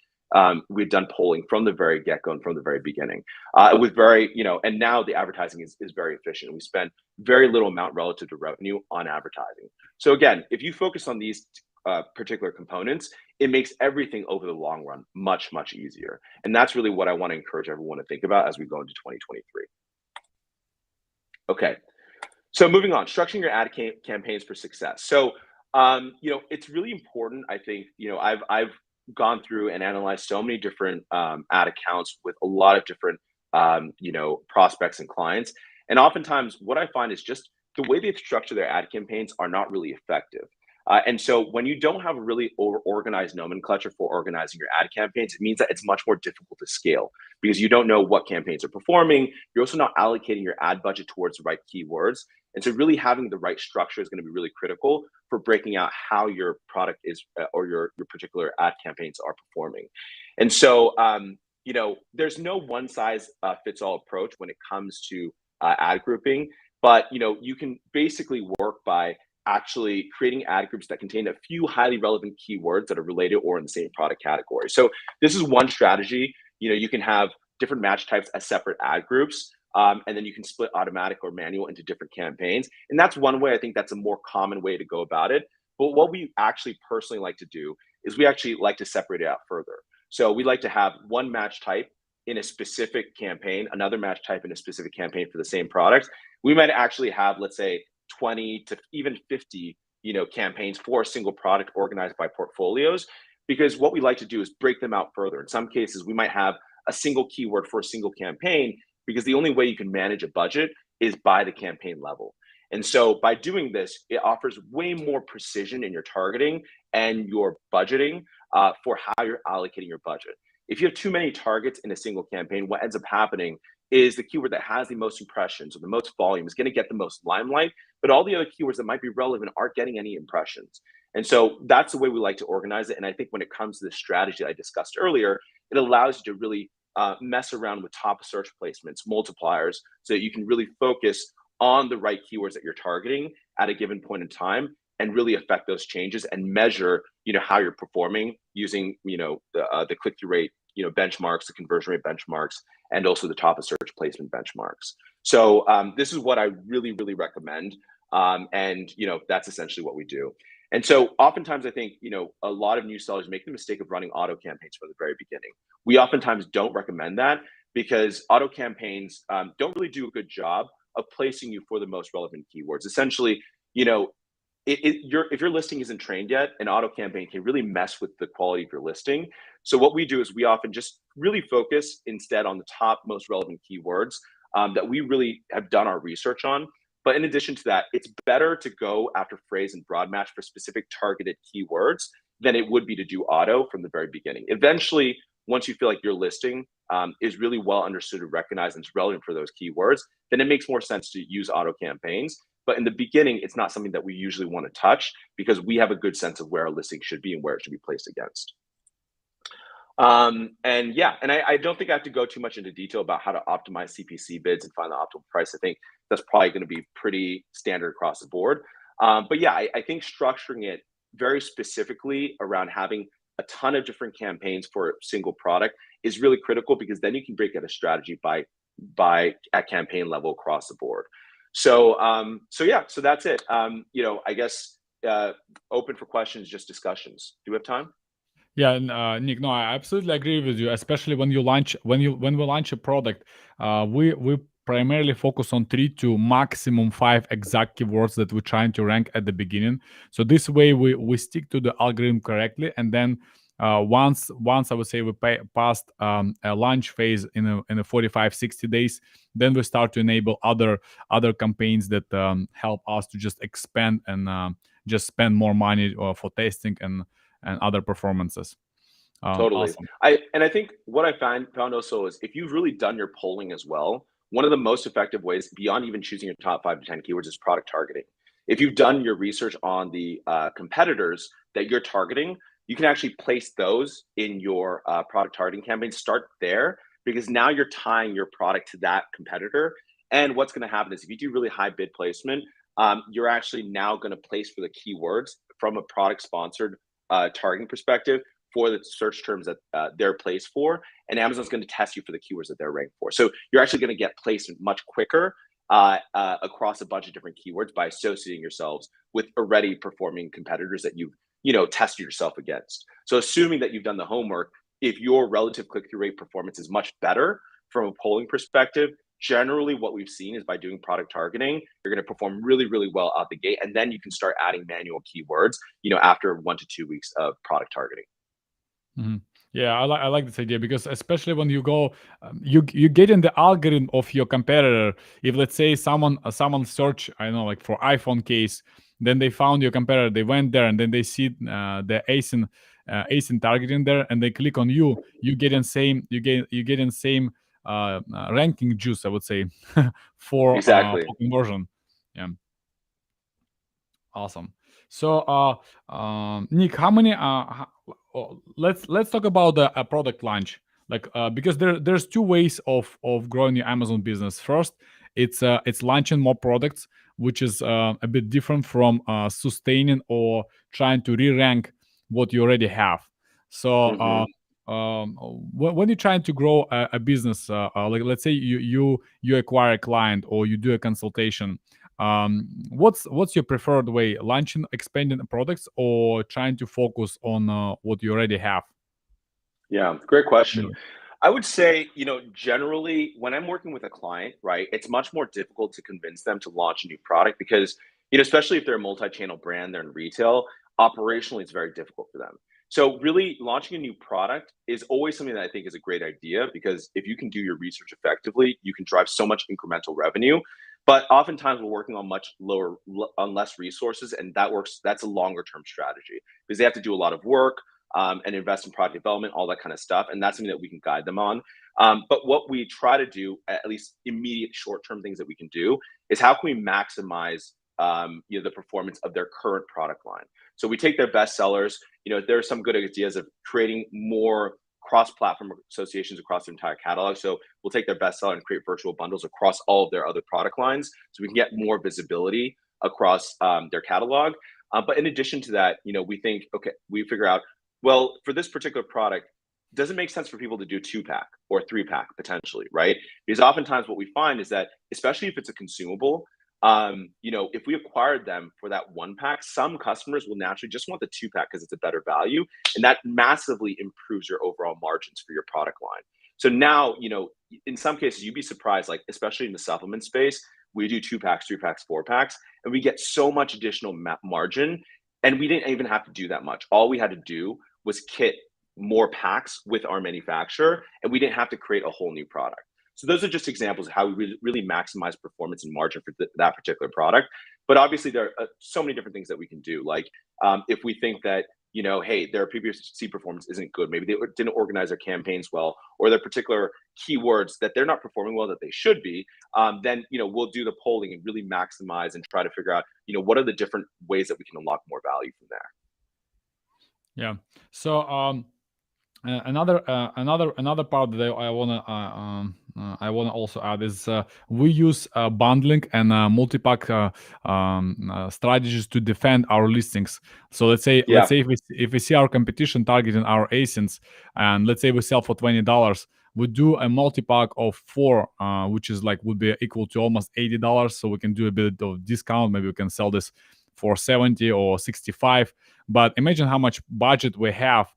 we've done polling from the very get-go and from the very beginning. It was very, and now the advertising is very efficient. We spend very little amount relative to revenue on advertising. So again, if you focus on these particular components, it makes everything over the long run much, much easier. And that's really what I want to encourage everyone to think about as we go into 2023. Okay, so moving on, structuring your ad campaigns for success. So, it's really important. I think, I've gone through and analyzed so many different ad accounts with a lot of different, prospects and clients. And oftentimes what I find is just the way they structure their ad campaigns are not really effective. And so when you don't have a really organized nomenclature for organizing your ad campaigns, it means that it's much more difficult to scale because you don't know what campaigns are performing. You're also not allocating your ad budget towards the right keywords. And so really having the right structure is going to be really critical for breaking out how your product is or your particular ad campaigns are performing. And so, there's no one size fits all approach when it comes to ad grouping, but, you can basically work by actually creating ad groups that contain a few highly relevant keywords that are related or in the same product category. So this is one strategy. You can have different match types as separate ad groups, and then you can split automatic or manual into different campaigns. And that's one way. I think that's a more common way to go about it. But what we actually personally like to do is we actually like to separate it out further. So we like to have one match type in a specific campaign, another match type in a specific campaign for the same products. We might actually have, let's say, 20 to even 50, campaigns for a single product organized by portfolios, because what we like to do is break them out further. In some cases, we might have a single keyword for a single campaign because the only way you can manage a budget is by the campaign level. And so by doing this, it offers way more precision in your targeting and your budgeting for how you're allocating your budget. If you have too many targets in a single campaign, what ends up happening is the keyword that has the most impressions or the most volume is going to get the most limelight, but all the other keywords that might be relevant aren't getting any impressions. And so that's the way we like to organize it. And I think when it comes to the strategy that I discussed earlier, it allows you to really mess around with top search placements, multipliers, so that you can really focus on the right keywords that you're targeting at a given point in time and really affect those changes and measure, how you're performing using, the click-through rate, benchmarks, the conversion rate benchmarks, and also the top of search placement benchmarks. So this is what I really, really recommend. And, that's essentially what we do. And so oftentimes I think, a lot of new sellers make the mistake of running auto campaigns from the very beginning. We oftentimes don't recommend that because auto campaigns don't really do a good job of placing you for the most relevant keywords. Essentially, if your listing isn't trained yet, an auto campaign can really mess with the quality of your listing. So what we do is we often just really focus instead on the top most relevant keywords that we really have done our research on. But in addition to that, it's better to go after phrase and broad match for specific targeted keywords than it would be to do auto from the very beginning. Eventually, once you feel like your listing is really well understood and recognized and it's relevant for those keywords, then it makes more sense to use auto campaigns. But in the beginning, it's not something that we usually want to touch because we have a good sense of where our listing should be and where it should be placed against. And I don't think I have to go too much into detail about how to optimize CPC bids and find the optimal price. I think that's probably going to be pretty standard across the board. But yeah, I think structuring it very specifically around having a ton of different campaigns for a single product is really critical because then you can break out a strategy by at campaign level across the board. So that's it. I guess open for questions, just discussions. Do we have time? Yeah, and Nick, no, I absolutely agree with you. Especially when we launch a product, we primarily focus on 3 to maximum 5 exact keywords that we're trying to rank at the beginning. So this way we stick to the algorithm correctly, and then once I would say we past a launch phase in a 45-60 days, then we start to enable other campaigns that help us to just expand and just spend more money for testing and other performances. Totally. Awesome. I think what I found also is if you've really done your polling as well, one of the most effective ways beyond even choosing your top 5 to 10 keywords is product targeting. If you've done your research on the competitors that you're targeting, you can actually place those in your product targeting campaign. Start there because now you're tying your product to that competitor. And what's going to happen is if you do really high bid placement, you're actually now going to place for the keywords from a product sponsored targeting perspective for the search terms that they're placed for, and Amazon's going to test you for the keywords that they're ranked for. So you're actually going to get placed much quicker across a bunch of different keywords by associating yourselves with already performing competitors that you've tested yourself against. So assuming that you've done the homework, if your relative click-through rate performance is much better from a polling perspective, generally what we've seen is by doing product targeting, you're going to perform really, really well out the gate, and then you can start adding manual keywords, after 1 to 2 weeks of product targeting. Mhm. Yeah, I like this idea because especially when you go, you get in the algorithm of your competitor. If let's say someone search, I don't know, like for iPhone case, then they found your competitor, they went there and then they see the ASIN targeting there, and they click on you. You get in same ranking juice, I would say, Exactly. for conversion. Yeah. Awesome. So, Nick, how many? Let's talk about the product launch. Like, because there's two ways of growing your Amazon business. First, it's launching more products, which is a bit different from sustaining or trying to re-rank what you already have. So, when you're trying to grow a business, like let's say you acquire a client or you do a consultation, what's your preferred way, launching expanding products or trying to focus on what you already have? Yeah, great question. Yeah. I would say, generally when I'm working with a client, right, it's much more difficult to convince them to launch a new product because, especially if they're a multi-channel brand, they're in retail, operationally it's very difficult for them. So really launching a new product is always something that I think is a great idea because if you can do your research effectively, you can drive so much incremental revenue. But oftentimes we're working on on less resources, and that's a longer term strategy because they have to do a lot of work and invest in product development, all that kind of stuff. And that's something that we can guide them on. But what we try to do, at least immediate short-term things that we can do, is how can we maximize the performance of their current product line. So we take their best sellers. There are some good ideas of creating more cross-platform associations across their entire catalog. So we'll take their bestseller and create virtual bundles across all of their other product lines, so we can get more visibility across their catalog. But in addition to that, we think, okay, we figure out, well, for this particular product, does it make sense for people to do 2-pack or 3-pack potentially, right? Because oftentimes what we find is that, especially if it's a consumable, if we acquired them for that 1-pack, some customers will naturally just want the 2-pack because it's a better value, and that massively improves your overall margins for your product line. So now, in some cases, you'd be surprised, like especially in the supplement space, we do 2-packs, 3-packs, 4-packs, and we get so much additional margin, and we didn't even have to do that much. All we had to do was kit more packs with our manufacturer, and we didn't have to create a whole new product. So those are just examples of how we really maximize performance and margin for that particular product. But obviously, there are so many different things that we can do. Like if we think that, hey, their PPC performance isn't good, maybe they didn't organize their campaigns well, or their particular keywords that they're not performing well that they should be, then we'll do the polling and really maximize and try to figure out what are the different ways that we can unlock more value from there. Yeah. So another part that I wanna also add is we use bundling and multi-pack strategies to defend our listings. So let's say if we see our competition targeting our ASINs, and let's say we sell for $20, we do a multi-pack of 4, which is like would be equal to almost $80. So we can do a bit of discount. Maybe we can sell this for 70 or 65. But imagine how much budget we have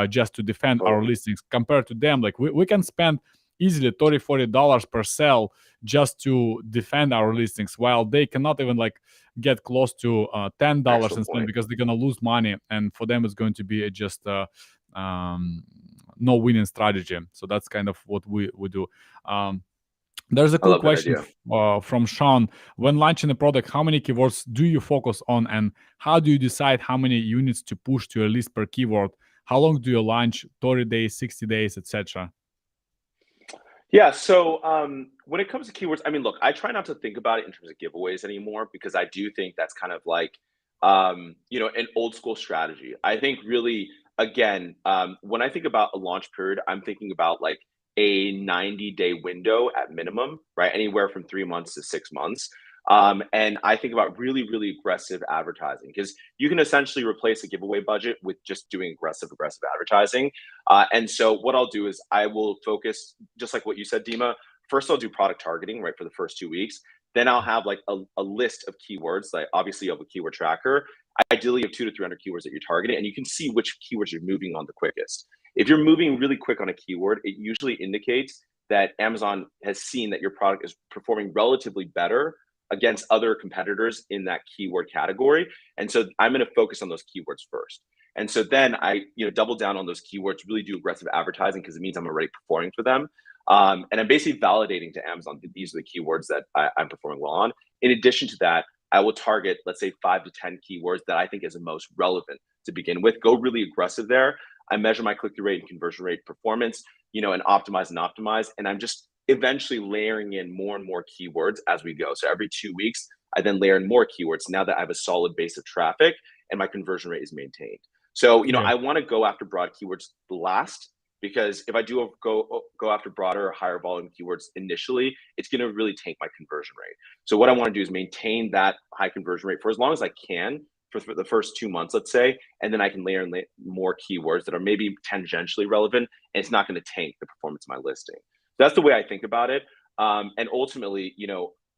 just to defend our listings compared to them. Like we can spend easily $30-40 per sell just to defend our listings, while they cannot even like get close to $10 and spend, because they're gonna lose money, and for them it's going to be just no winning strategy. So that's kind of what we do. There's a cool question from Sean. When launching a product, how many keywords do you focus on, and how do you decide how many units to push to your list per keyword? How long do you launch? 30 days, 60 days, etc.? Yeah, so when it comes to keywords, I mean, look, I try not to think about it in terms of giveaways anymore, because I do think that's kind of like, an old school strategy. I think really, again, when I think about a launch period, I'm thinking about like a 90-day window at minimum, right? Anywhere from 3 months to 6 months. And I think about really, really aggressive advertising, because you can essentially replace a giveaway budget with just doing aggressive advertising. And so what I'll do is I will focus, just like what you said, Dima. First, I'll do product targeting, right, for the first 2 weeks. Then I'll have like a list of keywords. Like obviously you have a keyword tracker. Ideally, you have 200 to 300 keywords that you're targeting, and you can see which keywords you're moving on the quickest. If you're moving really quick on a keyword, it usually indicates that Amazon has seen that your product is performing relatively better against other competitors in that keyword category. And so I'm going to focus on those keywords first. And so then I, double down on those keywords, really do aggressive advertising, because it means I'm already performing for them. And I'm basically validating to Amazon that these are the keywords that I'm performing well on. In addition to that, I will target, let's say, 5 to 10 keywords that I think is the most relevant to begin with. Go really aggressive there. I measure my click-through rate and conversion rate performance, and optimize. And I'm just eventually layering in more and more keywords as we go. So every 2 weeks, I then layer in more keywords now that I have a solid base of traffic and my conversion rate is maintained. So, I want to go after broad keywords last, because if I do go after broader or higher volume keywords initially, it's going to really tank my conversion rate. So what I want to do is maintain that high conversion rate for as long as I can for the first 2 months, let's say, and then I can layer in more keywords that are maybe tangentially relevant, and it's not going to tank the performance of my listing. That's the way I think about it. And ultimately,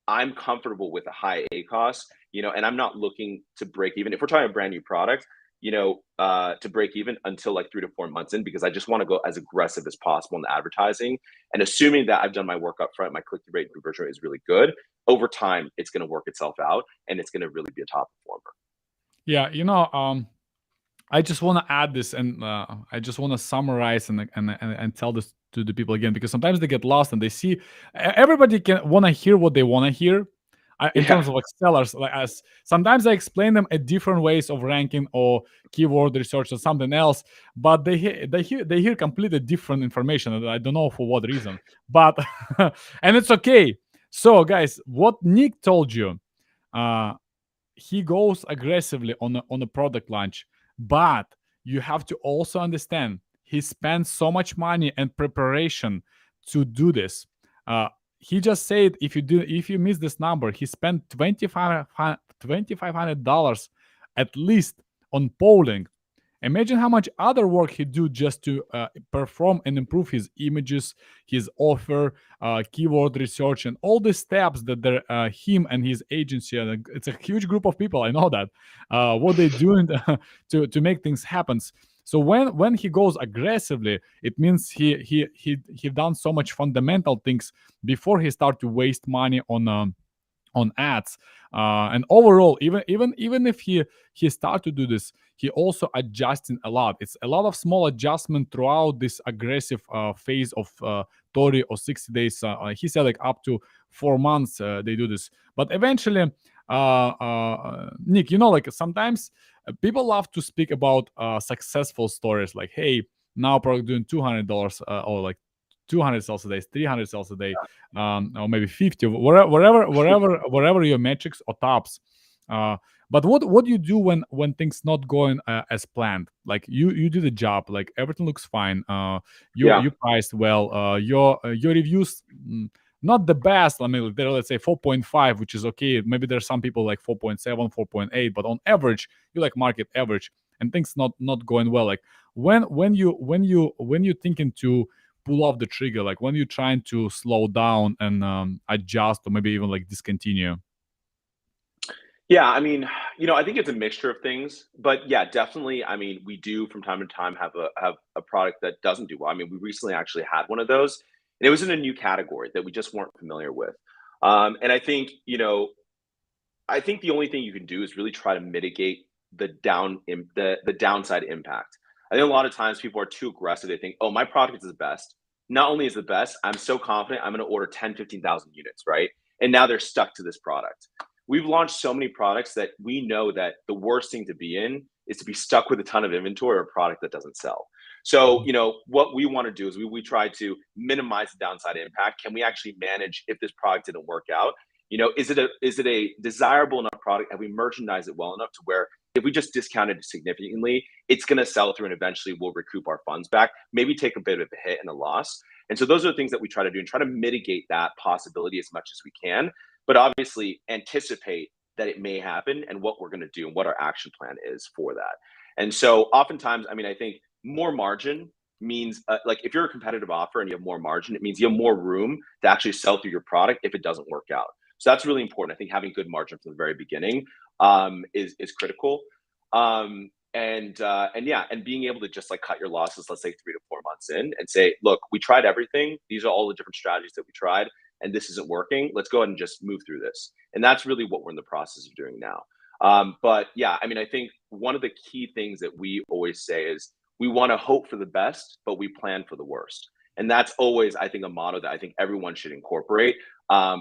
I'm comfortable with a high ACoS, and I'm not looking to break even. If we're trying a brand new product, to break even until like 3 to 4 months in, because I just want to go as aggressive as possible in the advertising. And assuming that I've done my work up front, my click-through rate and conversion rate is really good, over time, it's going to work itself out and it's going to really be a top performer. Yeah, I just want to add this, and I just want to summarize and tell this to the people again, because sometimes they get lost and they see everybody can want to hear what they want to hear. In terms of like sellers, like as sometimes I explain them a different ways of ranking or keyword research or something else, but they hear completely different information, and I don't know for what reason. But and it's okay. So guys, what Nick told you, he goes aggressively on a product launch, but you have to also understand he spends so much money and preparation to do this. He just said if you miss this number, he spent $2,500 at least on polling. Imagine how much other work he do just to perform and improve his images, his offer, keyword research, and all the steps that him and his agency. And it's a huge group of people. I know that what they doing to make things happen. So when he goes aggressively, it means he done so much fundamental things before he start to waste money on ads. And overall, even if he start to do this, he also adjusting a lot. It's a lot of small adjustment throughout this aggressive phase of 30 or 60 days. He said like up to 4 months they do this. But eventually, Nick, like sometimes people love to speak about successful stories, like, hey, now product doing $200 or like 200 sales a day, 300 sales a day, or maybe 50, wherever your metrics or tops. But what do you do when things not going as planned? Like you do the job, like everything looks fine. You priced well. Your reviews not the best. I mean, they're, let's say 4.5, which is okay. Maybe there's some people like 4.7, 4.8, but on average, you like market average, and things not going well. Like when you thinking to pull off the trigger, like when you're trying to slow down and adjust or maybe even like discontinue? Yeah, I mean, I think it's a mixture of things, but yeah, definitely. I mean, we do from time to time have a product that doesn't do well. I mean, we recently actually had one of those, and it was in a new category that we just weren't familiar with. And I think, I think the only thing you can do is really try to mitigate the downside impact. I think a lot of times people are too aggressive. They think, oh, my product is the best. Not only is the best, I'm so confident I'm going to order 10, 15,000 units, right? And now they're stuck to this product. We've launched so many products that we know that the worst thing to be in is to be stuck with a ton of inventory or a product that doesn't sell. So, what we want to do is we try to minimize the downside impact. Can we actually manage if this product didn't work out? Is it a desirable enough product? Have we merchandised it well enough to where if we just discount it significantly, it's going to sell through and eventually we'll recoup our funds back, maybe take a bit of a hit and a loss. And so those are the things that we try to do and try to mitigate that possibility as much as we can. but obviously anticipate that it may happen and what we're going to do and what our action plan is for that. And so oftentimes, I mean, I think more margin means like if you're a competitive offer and you have more margin, it means you have more room to actually sell through your product if it doesn't work out. So that's really important. I think having good margin from the very beginning is critical. And yeah, and being able to just like cut your losses, let's say 3 to 4 months in, and say, look, we tried everything. These are all the different strategies that we tried, and this isn't working. Let's go ahead and just move through this. And that's really what we're in the process of doing now. But yeah, I mean, I think one of the key things that we always say is we want to hope for the best, but we plan for the worst. And that's always, I think, a motto that I think everyone should incorporate,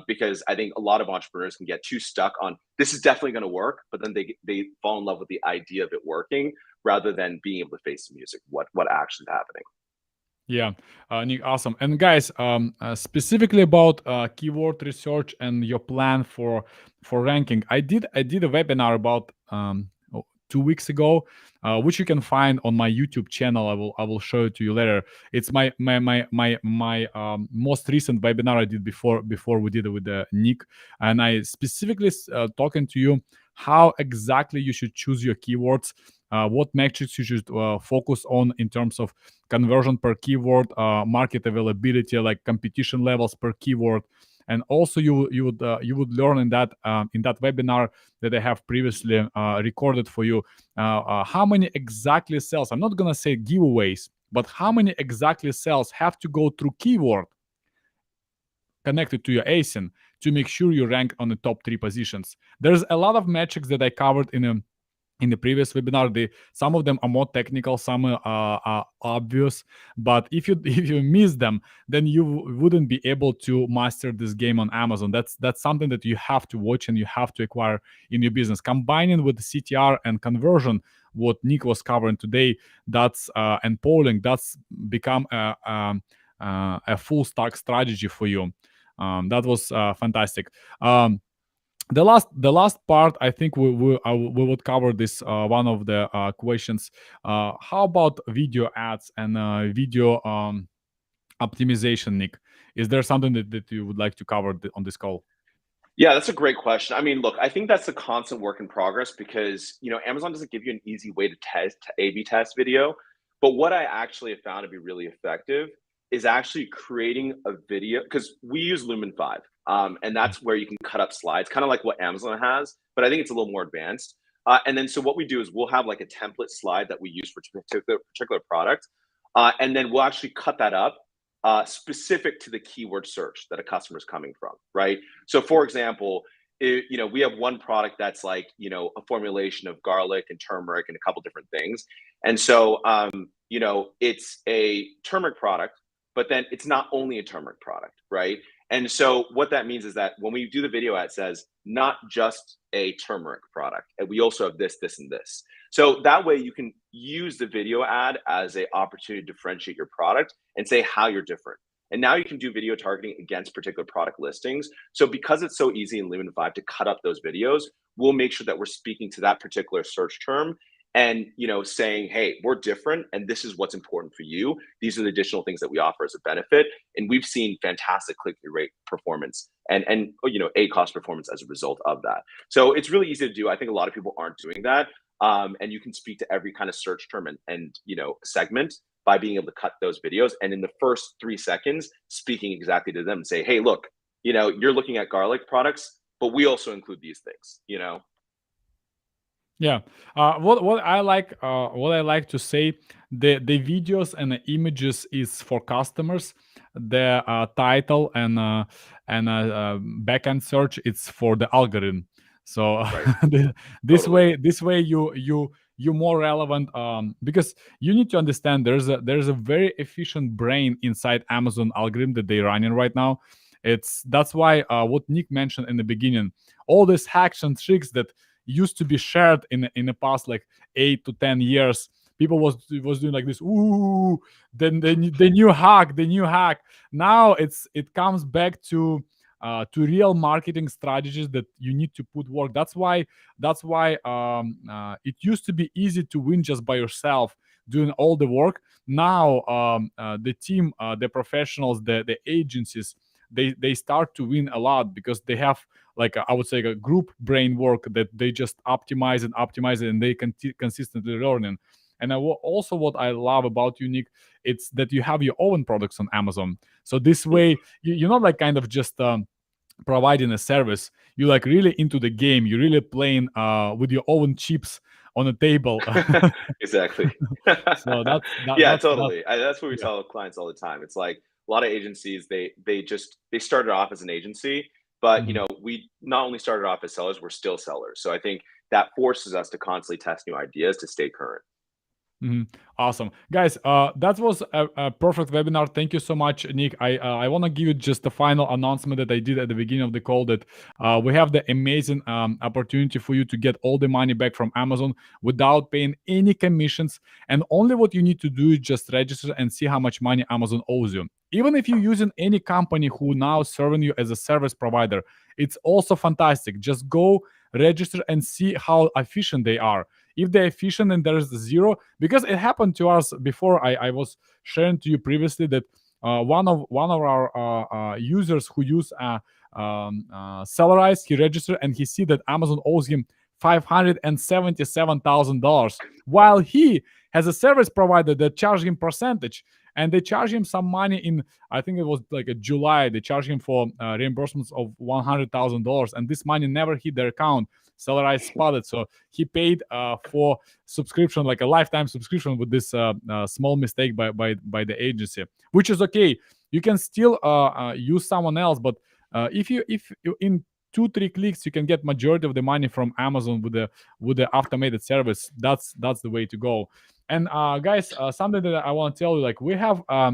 because I think a lot of entrepreneurs can get too stuck on this is definitely going to work, but then they fall in love with the idea of it working rather than being able to face the music, what actually is happening. Yeah, Nick, awesome. And guys, specifically about keyword research and your plan for ranking, I did a webinar about 2 weeks ago, which you can find on my YouTube channel. I will show it to you later. It's my most recent webinar I did before we did it with Nick, and I specifically talking to you how exactly you should choose your keywords, what metrics you should focus on in terms of conversion per keyword, market availability, like competition levels per keyword. And also you would learn in that webinar that I have previously recorded for you how many exactly sales, I'm not gonna say giveaways, but how many exactly sales have to go through keyword connected to your ASIN to make sure you rank on the top 3 positions. There's a lot of metrics that I covered in the previous webinar. Some of them are more technical, some are obvious, but if you miss them, then you wouldn't be able to master this game on Amazon. That's something that you have to watch and you have to acquire in your business. Combining with CTR and conversion, what Nick was covering today, that's and polling, that's become a full stack strategy for you. That was fantastic. The last part, I think we would cover this one of the questions. How about video ads and video optimization, Nick? Is there something that you would like to cover on this call? Yeah, that's a great question. I mean, look, I think that's a constant work in progress because, Amazon doesn't give you an easy way to A/B test video. But what I actually have found to be really effective is actually creating a video, because we use Lumen 5. And that's where you can cut up slides, kind of like what Amazon has, but I think it's a little more advanced. And then so what we do is we'll have like a template slide that we use for particular product. And then we'll actually cut that up specific to the keyword search that a customer is coming from, right? So for example, we have one product that's like, a formulation of garlic and turmeric and a couple different things. And so, it's a turmeric product, but then it's not only a turmeric product, right? And so what that means is that when we do the video ad, it says not just a turmeric product, and we also have this, this, and this. So that way you can use the video ad as an opportunity to differentiate your product and say how you're different. And now you can do video targeting against particular product listings. So because it's so easy in Lumen 5 to cut up those videos, we'll make sure that we're speaking to that particular search term and saying, hey, we're different and this is what's important for you. These are the additional things that we offer as a benefit. And we've seen fantastic click-through rate performance and ACoS performance as a result of that. So it's really easy to do. I think a lot of people aren't doing that. And you can speak to every kind of search term and segment by being able to cut those videos. And in the first 3 seconds, speaking exactly to them and say, hey, look, you're looking at garlic products, but we also include these things, Yeah, what I like to say, the videos and the images is for customers. The title and backend search, it's for the algorithm. So Right. this Totally. way you're more relevant, because you need to understand there's a very efficient brain inside Amazon algorithm that they're running right now. That's why what Nick mentioned in the beginning, all these hacks and tricks that used to be shared in the past like 8 to 10 years, people was doing like this, ooh, then the new hack. Now it comes back to real marketing strategies that you need to put work. That's why it used to be easy to win just by yourself doing all the work. Now the team, the professionals, the agencies, they start to win a lot because they have like I would say a group brain work that they just optimize it, and they consistently learning. And also what I love about you, Nick, it's that you have your own products on Amazon. So this way, you're not like kind of just providing a service. You're like really into the game. You're really playing with your own chips on the table. Exactly. So Yeah, that's totally. That's what we yeah. tell clients all the time. It's like a lot of agencies, they started off as an agency, but Mhm. we not only started off as sellers, we're still sellers. So I think that forces us to constantly test new ideas to stay current. Mhm. Awesome, guys. That was a perfect webinar. Thank you so much, Nick. I want to give you just the final announcement that I did at the beginning of the call, that we have the amazing opportunity for you to get all the money back from Amazon without paying any commissions, and only what you need to do is just register and see how much money Amazon owes you. Even if you're using any company who now serving you as a service provider, it's also fantastic. Just go register and see how efficient they are. If they're efficient and there's zero, because it happened to us before. I was sharing to you previously that one of our users who use Sellerise, he registered and he see that Amazon owes him $577,000, while he has a service provider that charge him percentage, and they charge him some money in, I think it was like a July. They charge him for reimbursements of $100,000, and this money never hit their account. Sellerise spotted, so he paid for subscription, like a lifetime subscription, with this small mistake by the agency, which is okay. You can still use someone else, but if you in 2-3 clicks you can get majority of the money from Amazon with the automated service. That's the way to go. And guys, something that I want to tell you, like we have a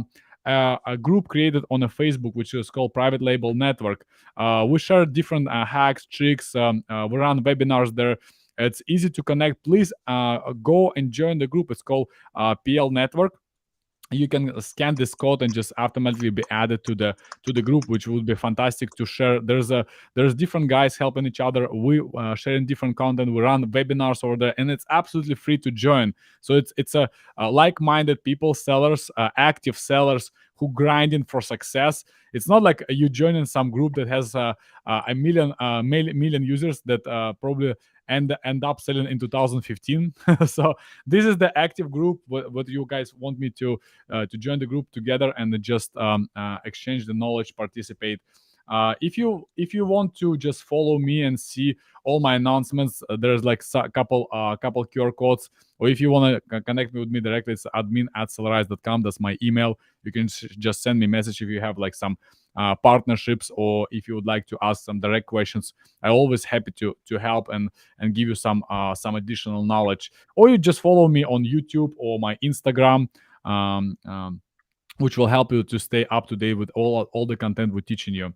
group created on a Facebook which is called Private Label Network. We share different hacks, tricks. We run webinars there. It's easy to connect. Please go and join the group. It's called PL Network. You can scan this code and just automatically be added to the group, which would be fantastic to share. There's different guys helping each other. We sharing different content. We run webinars over there, and it's absolutely free to join. So it's a like-minded people, sellers, active sellers who grinding for success. It's not like you joining some group that has a million users that probably end up selling in 2015. So this is the active group. What you guys want me to join the group together and just exchange the knowledge, participate. If you want to just follow me and see all my announcements, there's like a couple QR codes. Or if you want to connect with me directly, it's admin@sellerise.com. That's my email. You can just send me a message if you have like some partnerships, or if you would like to ask some direct questions. I'm always happy to help and give you some additional knowledge. Or you just follow me on YouTube or my Instagram, um, um, which will help you to stay up to date with all the content we're teaching you.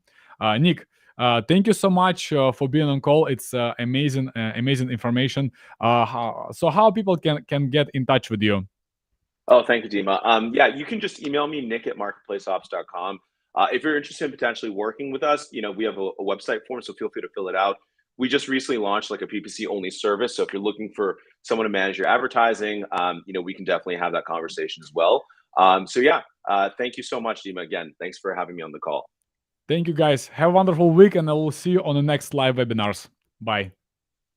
Nick, thank you so much for being on call. It's amazing information. How people can get in touch with you? Oh, thank you, Dima. Yeah, you can just email me, nick@marketplaceops.com. If you're interested in potentially working with us, we have a website form, so feel free to fill it out. We just recently launched like a PPC only service. So if you're looking for someone to manage your advertising, we can definitely have that conversation as well. So yeah, thank you so much, Dima. Again, thanks for having me on the call. Thank you, guys. Have a wonderful week, and I will see you on the next live webinars. Bye.